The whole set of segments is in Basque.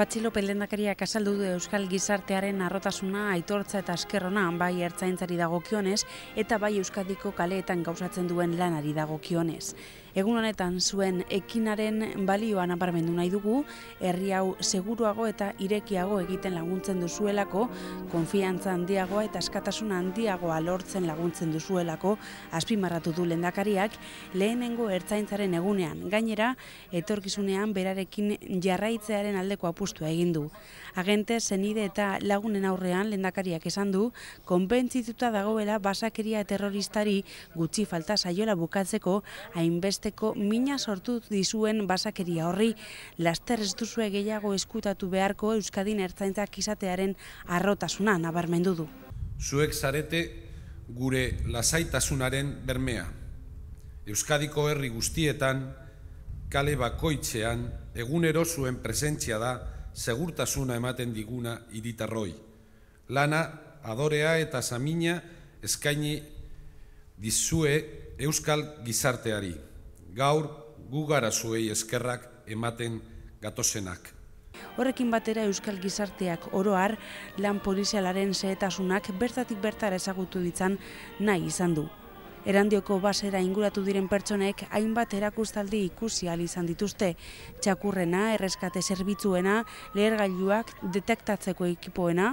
Patxi López lehendakariak azaldu du euskal gizartearen harrotasuna, aitortza eta eskerrona bai ertzaintzari dagokionez eta bai Euskadiko kaleetan gauzatzen duen lanari dagokionez. Egun honetan zuen ekinaren balioa nabarmendu nahi dugu, herri hau seguruago eta irekiago egiten laguntzen duzuelako, konfiantza handiagoa eta askatasun handiagoa lortzen laguntzen duzuelako, azpimarratu du lehendakariak lehenengo ertzaintzaren egunean. Gainera, etorkizunean berarekin jarraitzearen aldeko apustua egin du. Agente, senide eta lagunen aurrean lehendakariak esan du, konbentzituta dagoela basakeria terroristari gutxi falta saiola bukatzeko hainbesteko mina sortu dizuen basakeria horri, laster ez duzue gehiago eskutatu beharko Euskadin ertzaintzak izatearen harrotasuna nabarmendu du. Zuek zarete gure lasaitasunaren bermea. Euskadiko herri guztietan, kale bakoitzean, egunero zuen presentzia da segurtasuna ematen diguna hiritarroi. Lana, adorea eta samina eskaini dizue euskal gizarteari. Gaur gu gara zuei eskerrak ematen gatozenak. Horrekin batera euskal gizarteak oro har lan polizialaren xehetasunak bertatik bertara ezagutu ditzan nahi izan du. Erandioko basera inguratu diren pertsonek hainbat erakustaldi ikusi ahal izan dituzte. Txakurrena, erreskate zerbitzuena, lehergailuak detektatzeko ekipoena,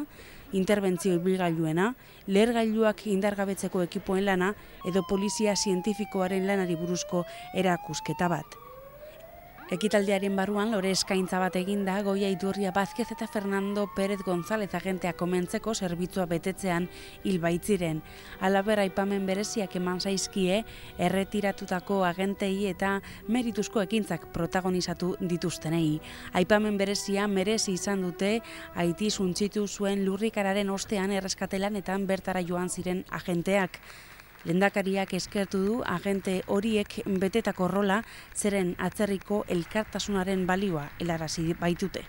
interbentzio ibilgailuena, lehergailuak indargabetzeko ekipoen lana edo polizia zientifikoaren lanari buruzko erakusketa bat. Ekitaldiaren barruan lore eskaintza bat eginda Goia Iturria Vázquez eta Fernando Pérez González agenteak komentzeko zerbitzua betetzean hil baitziren. Halaber aipamen bereziak eman zaizkie erretiratutako agentei eta merituzko ekintzak protagonizatu dituztenei. Aipamen berezia merezi izan dute Haiti suntsitu zuen lurrikararen ostean erreskatelanetan bertara joan ziren agenteak. Lehendakariak eskertu du agente horiek betetako rola zeren atzerriko elkartasunaren balioa helarazi baitute.